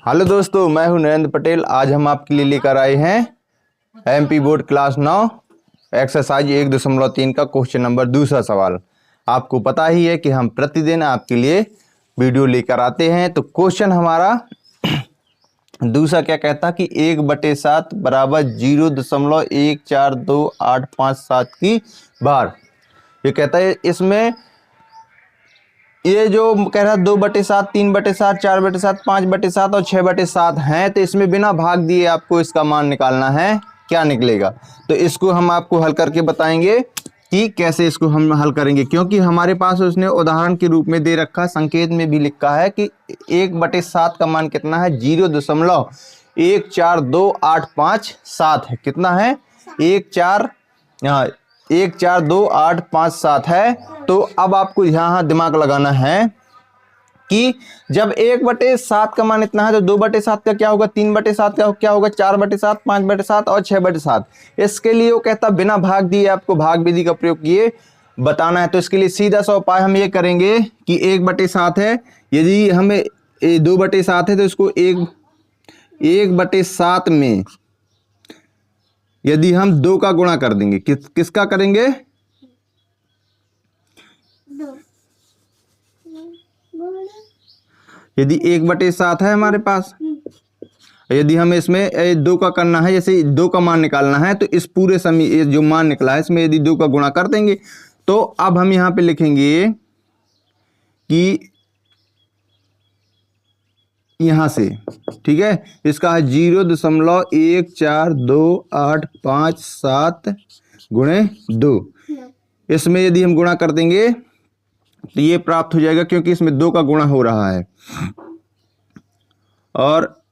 Hello दोस्तों, मैं हूं नरेंद्र पटेल। आज हम आपके लिए लेकर आए हैं एमपी बोर्ड क्लास 9 एक्सरसाइज 1.3 का क्वेश्चन नंबर दूसरा सवाल। आपको पता ही है कि हम प्रतिदिन आपके लिए वीडियो लेकर आते हैं। तो क्वेश्चन हमारा दूसरा क्या कहता कि 1/7 बराबर 0.142857 की बार। ये कहता है इसमें ये जो कह रहा है 2/7, 3/7, 4/7, 5/7 और 6/7 हैं। तो इसमें बिना भाग दिए आपको इसका मान निकालना है, क्या निकलेगा। तो इसको हम आपको हल करके बताएंगे कि कैसे इसको हम हल करेंगे, क्योंकि हमारे पास उसने उदाहरण के रूप में दे रखा है, संकेत में भी लिखा है कि 1/7 का मान कितना है 0.142857 है। कितना है 1425857 है। तो अब आपको यहाँ दिमाग लगाना है कि जब 1/7 का मान इतना है तो 2/7 का क्या होगा, 3/7 का क्या होगा, 4/7, 5/7 और 6/7। इसके लिए वो कहता बिना भाग दिए आपको भाग विधि का प्रयोग किए बताना है। तो इसके लिए सीधा सा उपाय हम ये करेंगे कि 1/7 है, यदि हमें 2/7 है तो इसको 1/7 में यदि हम 2 का गुणा कर देंगे, किसका करेंगे, यदि 1/7 है हमारे पास, यदि हमें इसमें 2 का करना है, जैसे 2 का मान निकालना है, तो इस पूरे समय जो मान निकला है इसमें यदि 2 का गुणा कर देंगे तो अब हम यहां पे लिखेंगे कि यहां से, ठीक है, इसका है 0.142857 गुणे 2। इसमें यदि हम गुणा कर देंगे तो ये प्राप्त हो जाएगा, क्योंकि इसमें 2 का गुणा हो रहा है। और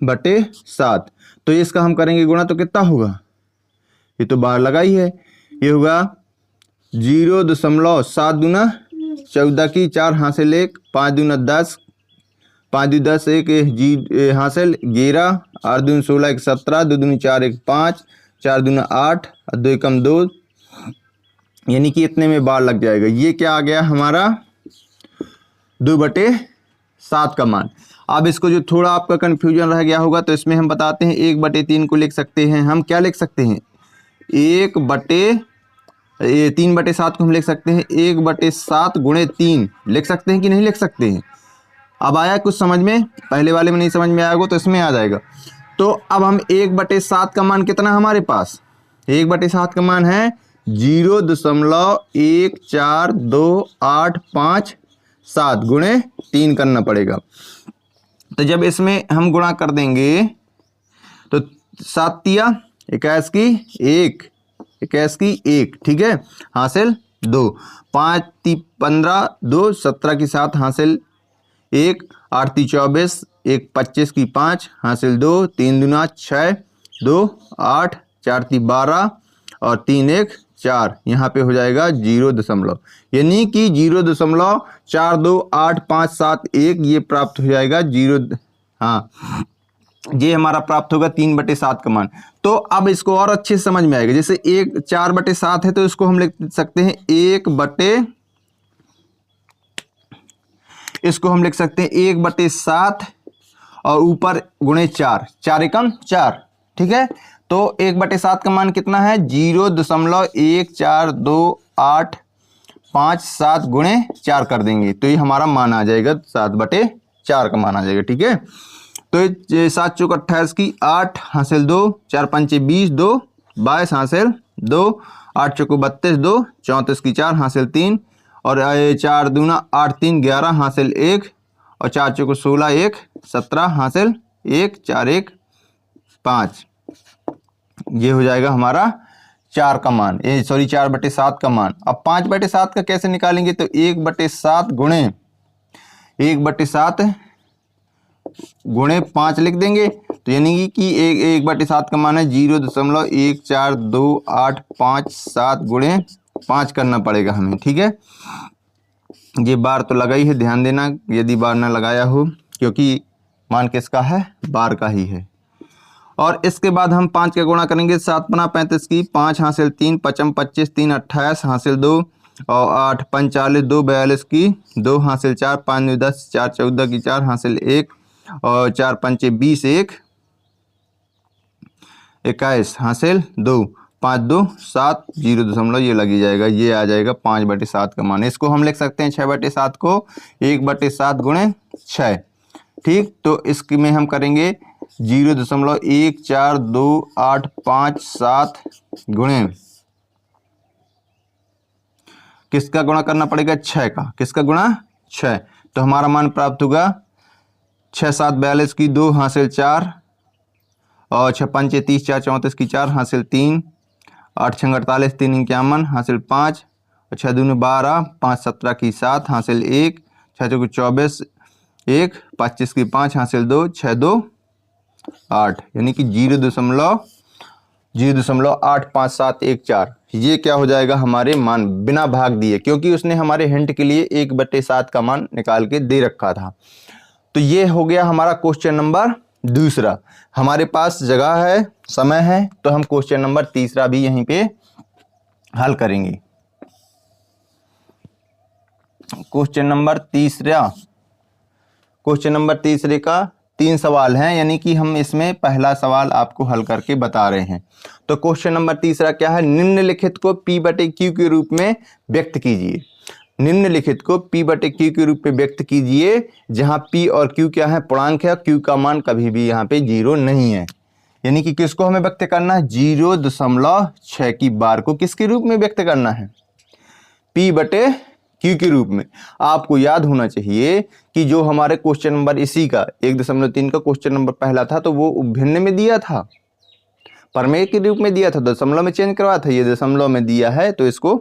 बटे 7, तो इसका हम करेंगे गुणा तो कितना होगा, ये तो बाहर लगा ही है, ये होगा 0.7 दूना 14 की 4 हासिल 1, 5 दूना 10, 5 दूनी 10, 1 हासिल 11, 8 दूनी 16, 1 17, 2 दूनी 4, 1 5, 4 दूना 8 और 2 कम 2, यानी कि इतने में बार लग जाएगा। ये क्या आ गया हमारा 2/7 का मान। अब इसको जो थोड़ा आपका कंफ्यूजन रह गया होगा तो इसमें हम बताते हैं 1/3 को लिख सकते हैं। हम क्या लिख सकते हैं 3/7 को हम लिख सकते हैं 1/7 गुणे 3 लिख सकते हैं कि नहीं लिख सकते हैं। अब आया कुछ समझ में, पहले वाले में नहीं समझ में आएगा तो इसमें आ जाएगा। तो अब हम 1/7 का मान कितना हमारे पास, 1/7 का मान है 0.142857 गुणे 3 करना पड़ेगा। तो जब इसमें हम गुणा कर देंगे तो 7 तिया 21 की 1, 21 की 1, ठीक है, हासिल 2, 5 ती 15, 2 17 की 7 हासिल 1, 8 ती 24, 1 25 की 5 हासिल 2, 3 दूना 6, 2 8, 4 ती 12 और 3 1 4, यहाँ पे हो जाएगा 0, यानी कि 0.428571 ये प्राप्त हो जाएगा 0। हाँ, ये हमारा प्राप्त होगा 3/7 का मान। तो अब इसको और अच्छे से समझ में आएगा। जैसे 4/7 है तो इसको हम लिख सकते हैं इसको हम लिख सकते हैं 1/7 और ऊपर गुणे 4, 4 एकम 4, ठीक है। तो 1/7 का मान कितना है 0.1425857 गुणे 4 कर देंगे तो ये हमारा मान आ जाएगा 7/4 का मान आ जाएगा, ठीक है। तो 7 चौक 28 की 8 हासिल 2, 4 पंचे 20, 2 22 हासिल 2, 8 चौक 32, 2 34 की 4 हासिल 3 और 4 दूना 8 3 11 हासिल 1 और 4 चौक 16, 1 17 हासिल 1, 4 1 5। ये हो जाएगा हमारा 4 का मान, 4/7 का मान। अब 5/7 का कैसे निकालेंगे तो 1/7 गुणे 1/7 गुणे 5 लिख देंगे। तो यानी कि 1/7 का मान है 0.1425857 गुणे 5 करना पड़ेगा हमें, ठीक है। ये बार तो लगा ही है, ध्यान देना यदि बार ना लगाया हो, क्योंकि मान किसका है, बार का ही है। और इसके बाद हम 5 का गुणा करेंगे, 7 पना 35 की 5 हासिल 3, 5 25 3 28 हासिल 2, और 8 45 2 42 की 2 हासिल 4 5 9 10 4 14 की 4 हासिल 1 और 4 पंचे 20 1 21 हासिल 2 5 2 7 0 ये लगी जाएगा। ये आ जाएगा 5/7 का मान। इसको हम लिख सकते हैं 6/7 को 1/7 गुणे 6। ठीक, तो इसके में हम करेंगे 0.142857 गुणे किसका गुणा करना पड़ेगा 6 का। किसका गुणा 6। तो हमारा मान प्राप्त होगा 6 7 42 की 2 हासिल 4 और 6 पंचे 30 4 34 की 4 हासिल 3 8 6 48 3 51 हासिल 5 और 6 2 12 5 17 की 7 हासिल 1 6 2 24 1 25 की 5 हासिल 2 6 2 8 यानी कि 0.085714। ये क्या हो जाएगा हमारे मान बिना भाग दिए, क्योंकि उसने हमारे हिंट के लिए 1/7 का मान निकाल के दे रखा था। तो ये हो गया हमारा क्वेश्चन नंबर दूसरा। हमारे पास जगह है, समय है, तो हम क्वेश्चन नंबर तीसरा भी यहीं पे हल करेंगे। क्वेश्चन नंबर तीसरे का 3 सवाल हैं, यानी कि हम इसमें पहला सवाल आपको हल करके बता रहे हैं। तो क्वेश्चन नंबर तीसरा क्या है, निम्नलिखित को P/Q के रूप में व्यक्त कीजिए। निम्नलिखित को P/Q के रूप में व्यक्त कीजिए, जहां P और Q क्या है, पूर्णांक है। Q का मान कभी भी यहाँ पे 0 नहीं है। यानी कि किसको हमें व्यक्त करना है, 0.6 की बार को किसके रूप में व्यक्त करना है, P/Q के रूप में। आपको याद होना चाहिए कि जो हमारे क्वेश्चन नंबर इसी का 1.3 का क्वेश्चन नंबर पहला था, तो वो भिन्न में दिया था, प्रमेय के रूप में दिया था, दशमलव में चेंज करवाया था। ये दशमलव में दिया है तो इसको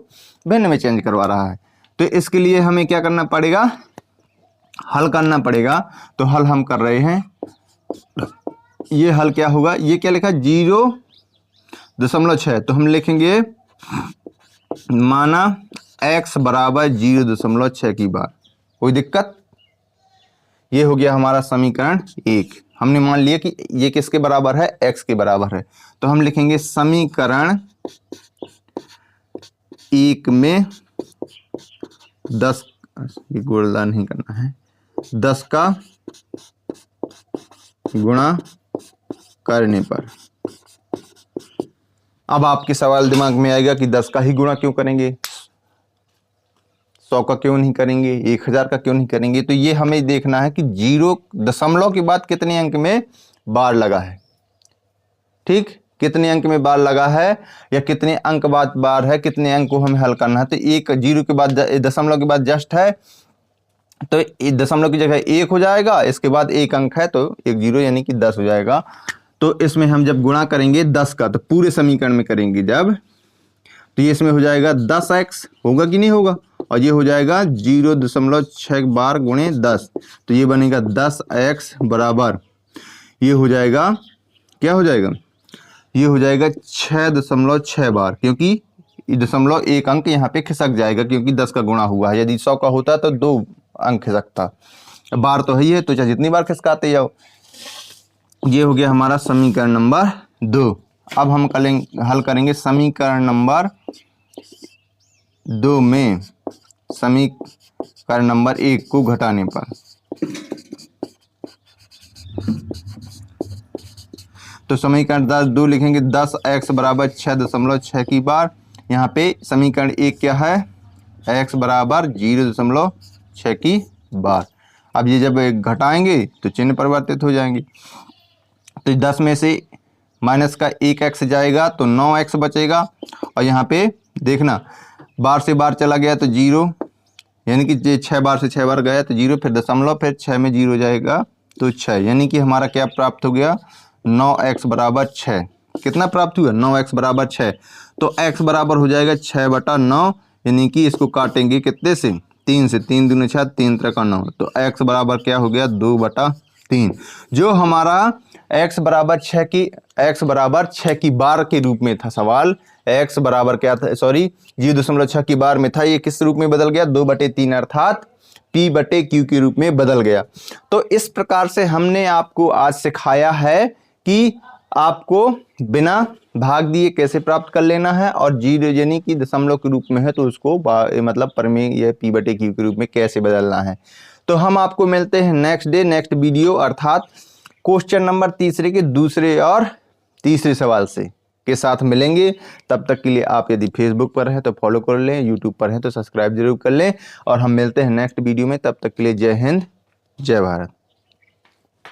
भिन्न में चेंज करवा रहा है। तो इसके लिए हमें क्या करना पड़ेगा, हल करना पड़ेगा। तो हल हम कर रहे हैं। ये हल क्या होगा, ये क्या लिखा 0.6, तो हम लिखेंगे माना x बराबर 0.6 की बार। कोई दिक्कत। ये हो गया हमारा समीकरण 1। हमने मान लिया कि ये किसके बराबर है, x के बराबर है। तो हम लिखेंगे समीकरण 1 में 10, ये गुणा नहीं करना है, 10 का गुणा करने पर। अब आपके सवाल दिमाग में आएगा कि 10 का ही गुणा क्यों करेंगे, 100 का क्यों नहीं करेंगे, 1000 का क्यों नहीं करेंगे। तो ये हमें देखना है कि 0 दशमलव के बाद कितने अंक में बार लगा है। ठीक, कितने अंक में बार लगा है या कितने अंक बाद बार है, कितने अंक को हमें हल करना है। तो 1 0 के बाद दशमलव के बाद जस्ट है, तो दशमलव की जगह 1 हो जाएगा, इसके बाद 1 अंक है तो 1 0 यानी कि 10 हो जाएगा। तो इसमें हम जब गुणा करेंगे 10 का, तो पूरे समीकरण में करेंगे जब, तो ये इसमें हो जाएगा 10x, होगा कि नहीं होगा, और ये हो जाएगा 0.6 बार गुणे 10, तो ये बनेगा 10x बराबर, ये हो जाएगा, क्या हो जाएगा, ये हो जाएगा 6.6 बार, क्योंकि दशमलव 1 अंक यहाँ पे खिसक जाएगा, क्योंकि 10 का गुणा हुआ है। यदि 100 का होता तो 2 अंक खिसकता, बार तो है ही है, तो चाहे जितनी बार खिसकाते जाओ। ये हो गया हमारा समीकरण नंबर 2। अब हम हल करेंगे समीकरण नंबर 2 में समीकरण नंबर 1 को घटाने पर। तो समीकरण 2 लिखेंगे 10x बराबर 6.6 की बार। यहाँ पे समीकरण 1 क्या है, x बराबर 0.6 की बार। अब ये जब घटाएंगे तो चिन्ह परिवर्तित हो जाएंगे। तो 10 में से माइनस का 1x जाएगा तो 9x बचेगा, और यहाँ पे देखना बार से बार चला गया तो 0, यानी कि 6 बार से 6 बार गया तो 0, फिर दशमलव, फिर 6 में 0 जाएगा तो 6, यानी कि हमारा क्या प्राप्त हो गया, 9x बराबर 6। कितना प्राप्त हुआ, 9x बराबर 6। तो x बराबर हो जाएगा 6/9, यानी कि इसको काटेंगे कितने से, 3 से, 3 दूनी 6, 3 त्रिका 9, तो x बराबर क्या हो गया, 2/3। जो हमारा x बराबर 6 की बार के रूप में था सवाल, x बराबर क्या था, सॉरी 0.6 की बार में था, ये किस रूप में बदल गया, 2/3, अर्थात P/Q के रूप में बदल गया। तो इस प्रकार से हमने आपको आज सिखाया है कि आपको बिना भाग दिए कैसे प्राप्त कर लेना है, और जीरो यानी कि दशमलव के रूप में है तो उसको मतलब परमेय या पी बटे क्यू के रूप में कैसे बदलना है। तो हम आपको मिलते हैं नेक्स्ट डे नेक्स्ट वीडियो, अर्थात क्वेश्चन नंबर तीसरे के दूसरे और तीसरे सवाल से के साथ मिलेंगे। तब तक के लिए आप यदि फेसबुक पर हैं तो फॉलो कर लें, यूट्यूब पर हैं तो सब्सक्राइब जरूर कर लें, और हम मिलते हैं नेक्स्ट वीडियो में। तब तक के लिए जय हिंद, जय भारत।